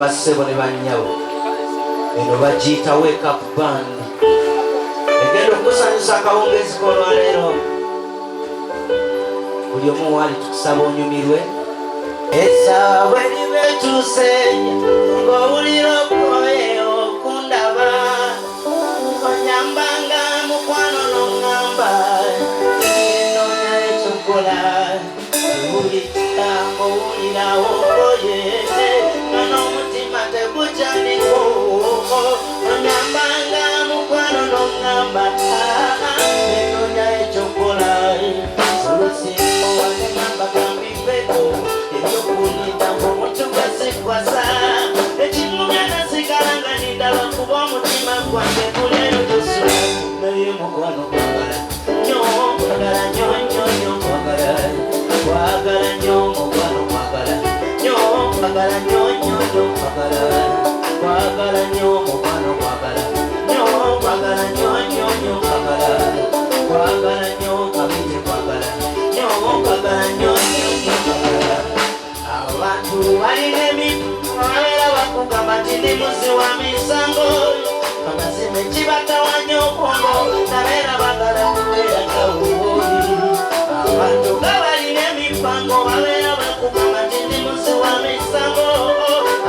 Masebo ne banyawo eno bagiyita wake up band egenda okusanyusa akawungezi k'olwaleero. Buli omu waali tukusaba onyumirwe essaawa bweriba etuuse ng'owulira okoye okundaba onyambanga mukwano n'oŋŋamba noonya ekyokola owulira ng'owulirawo okoye n'omutima tegujjaniko onyambanga mukwano n'oŋŋamba noonya ekyokola solusimbo wanengamba gambibeko ebyokulinda ng'omuntu gwesikwasa ekimumya nasigala nga nindaba kuba omutima gwange guleero tusula naye mukwano kwagala nnyo kwagala nnyo nnyo nnyo kwagala kwagala nnyo mukwano kwagala nnyo kwagala nnyo nnyo nnyo kwagala kwagala nnyo mukwano kwagala nnyo kwagala nnyo nnyo nnyo kwagala kwagala nnyo kabite kwagala nnyo kwagala nnyo nnyo nnyo kwagala. Abantu balina emitima babeera bakugamba nti ndi muzi wa misango amazima ekibatawaanya obwongo nabeera bagala kubeera kawuuli. Abantu nga balina emipango babeera bakugamba nti ndi muzi wa misango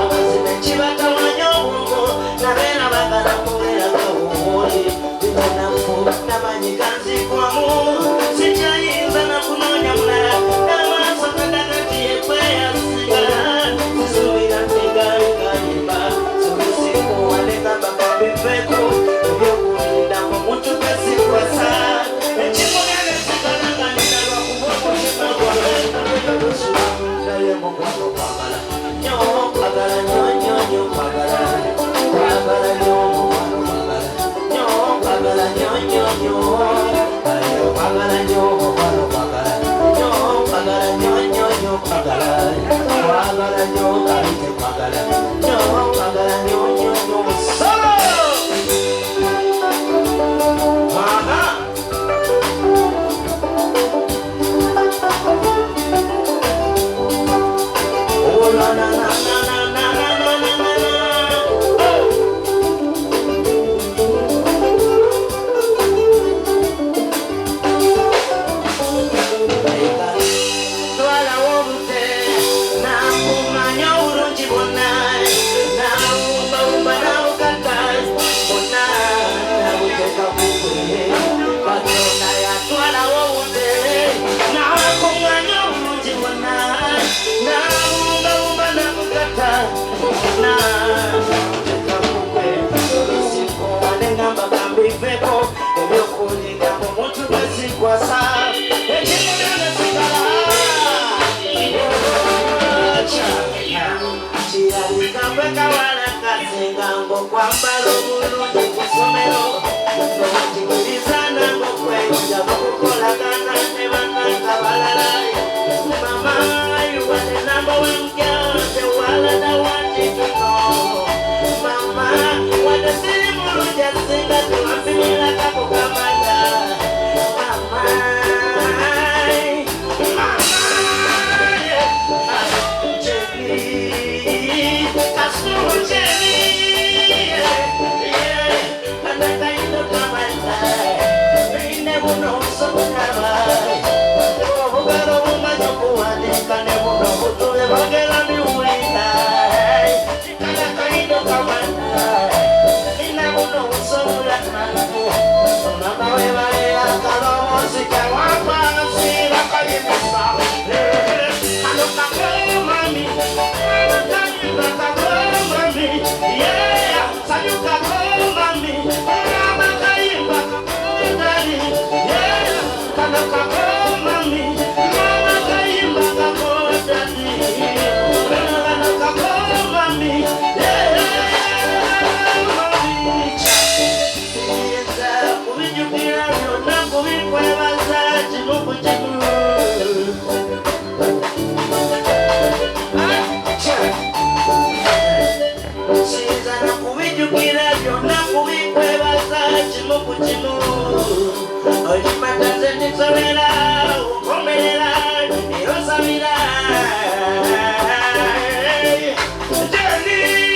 amazima ekibatawaanya obwongo nabeera bagala kubeera kawuuli. Bino nafu namanyi ganzikwamu sikyayinza nakunoonya mulala n'amaaso gadagati yekweyasiga zisuubira ntigayigayimba sobisingo wanegamba kabiveko ebyokulinda omuntu gasikwasa ekimulya nesigala nga nindalwa kuba omutima gwange naye mukwano kwagala nnyo kwagala nnyo nnyo nnyo kwagala kwagala nnyo mukwano kwagala nnyo kwagala nnyo nnyo nnyo naye kwagala nnyo mukwano kwagala nnyo kwagala nnyo nnyo nnyo kwagala kwagala nnyo kabite kwagala nnyo kwagala nnyo nnyo nnyo solo. Oh la la la la la la la la la la. Twala wobute nakumanya bulungi bwonna nawumbawumba nawukata bwonna nabuteeka kukwe Katonda yatwala wobute nakumanya bulungi bwonna nawumbawumba nawukata bwonna nabuteeka kukwe olusiku wanengamba gambiveko ebyokulinda omuntu gwezikwasa ekimulya nesigala kirabika kwekawala kasinga ng'okwambala obulungi ku ssomero ng'okikiriza nang'okweyonja mukukolagana ne bannanga balala. Mama, you are the number one girl, the world I want you to know. Mama, what the city mulungi asinga tuwafimira kakukamanda. Mama, Johnny!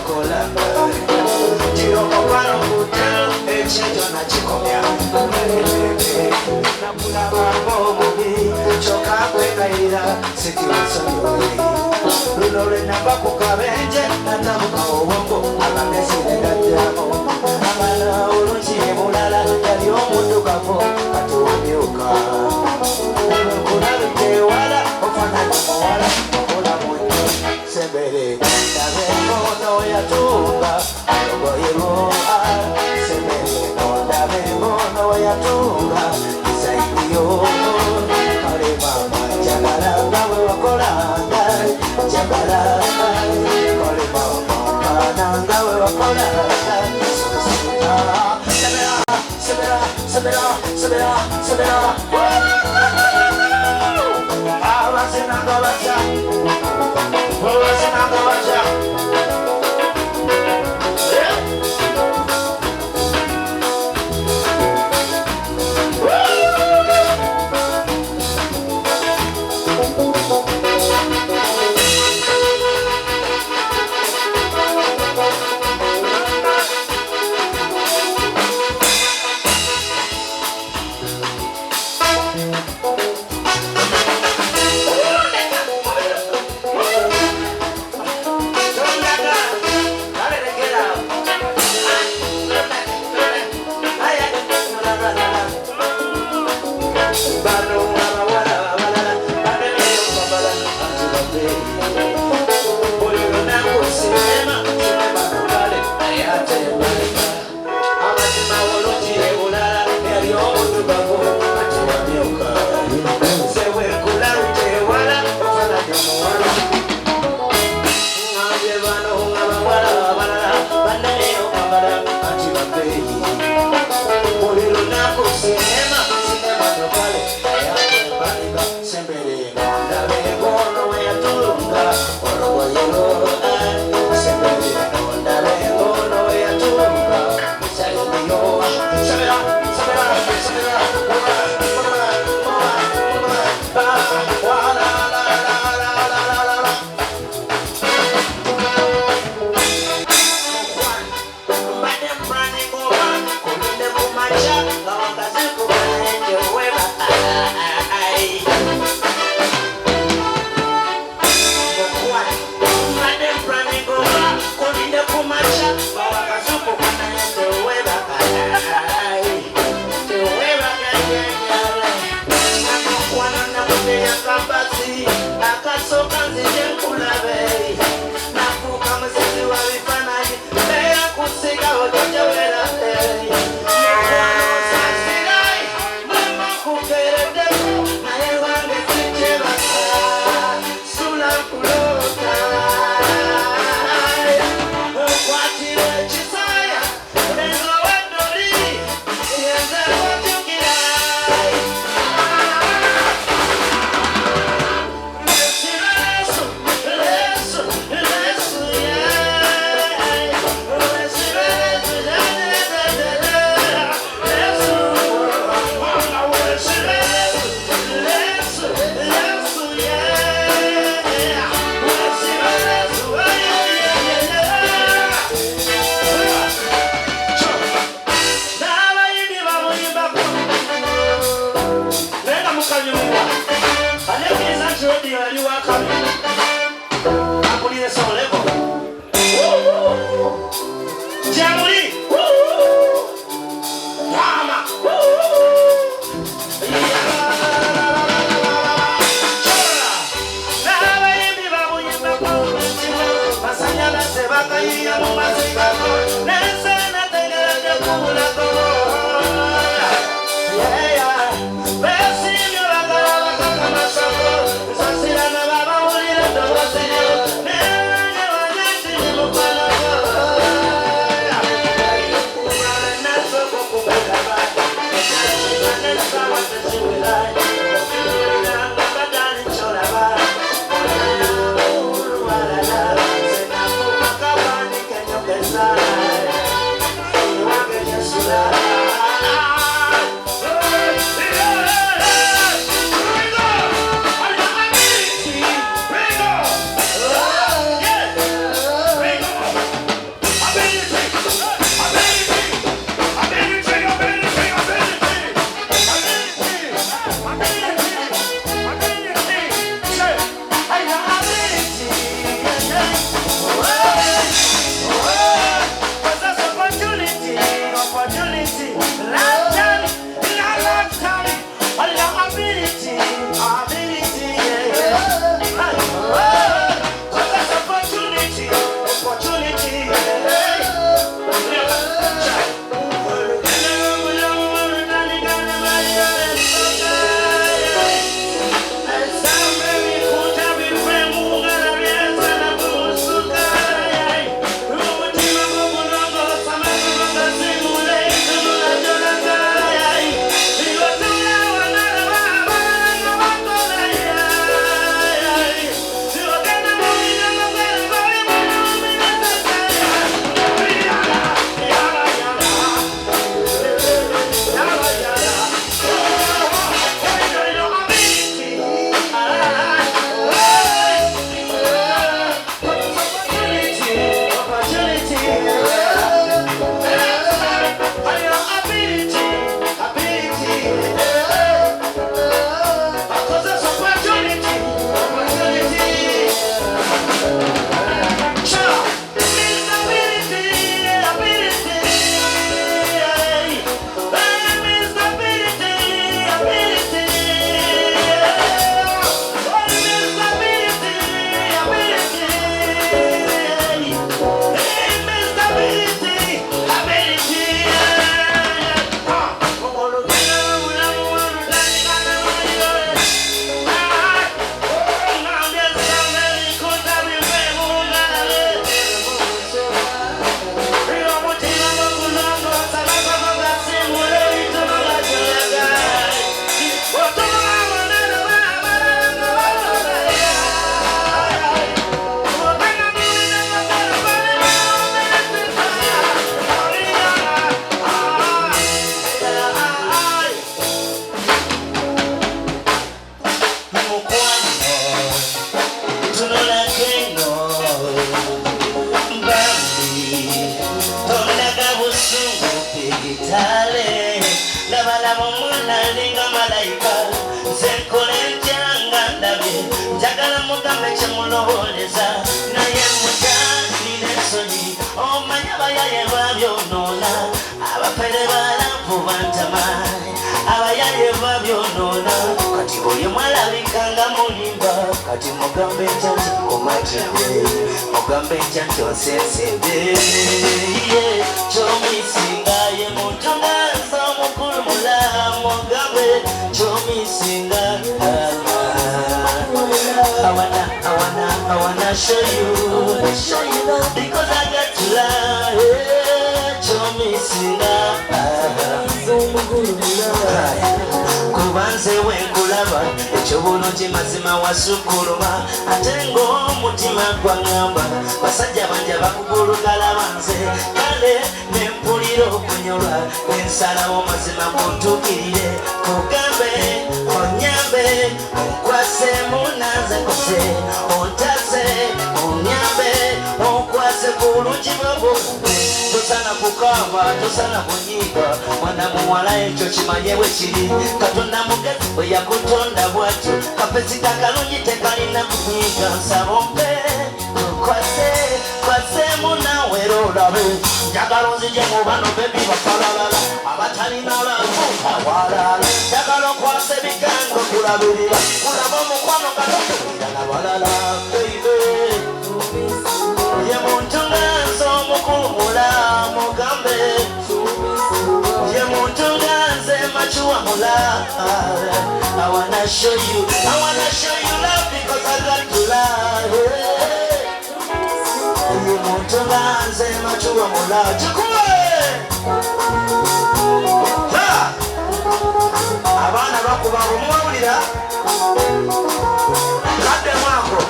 kolanga Tiro mkwano kutelo Echejo na chikomya Napula mambo mubi Choka kweka ila Siki usonyori Lulore namba kukabenje Natamuka uwongo Amamesi negatamo Amana uruchi mulala Yali omundu kafo Katuwa miuka Kunabite wala Ofana kumawala Okula mwenye Sebele Ndabe mono ya tunga Arogo iroa Sebele Ndabe mono ya tunga Isaiyo Kare mama Jagala Ngawe wakolanga Jagala Kare mama Ngawe wakolanga Sebela Sebela Sebela Sebela Awasinanga bacha Awasinanga bacha njagala mugambe kyemulowoleza naye mutanine ensonyi omanye abayaye babyonoona abafere balavu bantama abayaye babyonoona kati oyo mwalabikanga mulimba kati mugambe ntya nti omatire mugambe ntya nti onsensedde kyomisinga ye muntu nganza omukulu mulamu mugambe kyomisinga I wanna show you because I got to lie. Show me kubanze wenkulaba ekyobulungi mazima wasukuluma ate ng'omutima gwangamba basajja banja bakugulugala banze kale nempulira okunyolwa ensalawo mazima kuntukirire kugambe onyambe onkwase munanze kose ontaze onyambe onkwase bulungi bwobwo tosana kukaba tosana kunyiga mwana muwala ekyo kimanye bwe kiri katonda mugezi bwe yakutonda bwatyo kapesi kakalungi tekalina kunyiga nsaba ompe kwasemu nawe era olabe njagala onzije mu bano bebi bafalalala abatalina lavuka walala njagala okwasa ebigango kulabirira kulaba omukwano katokulira nabalala beibe ye muntu nganze omukulu mulamu mugambe ye muntu nganze machuwa mulamu I wanna show you love because I got to love ye muntu nganze machuwa mulamu chikuwe abana bakuba omwawulira kadde mwako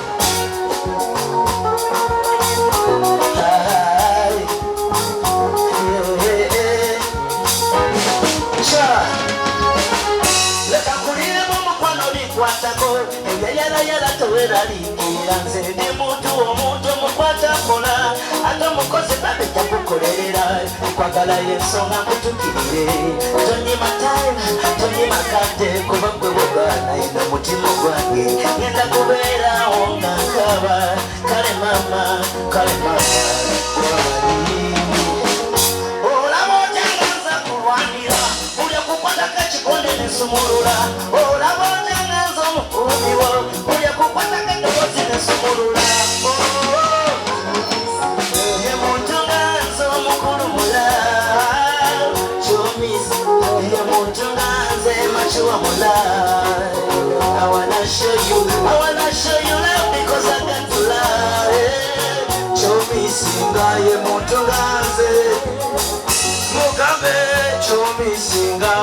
yala toweralingira nze ndi muntu omuntu omukwatakola ate omukozi babejja kukolerera nkwagala yensonga nkutukirire tonyima time tonyima kate kuba gwe bwogana ina mutima gwange ngenda kubeerawo nga nkaba kale mama olaba otyanganza kulwanira buli okukwatako ekikonde nesumulula olaba otyanganza omukuumiwo buli okukwatako eddoboozi nesumulula ye muntu nganza omukulu mula kyomisi ye muntu nganze machuwa mula I wanna show you love because I got to love kyomisinga ye muntu nganze mugambe kyomisinga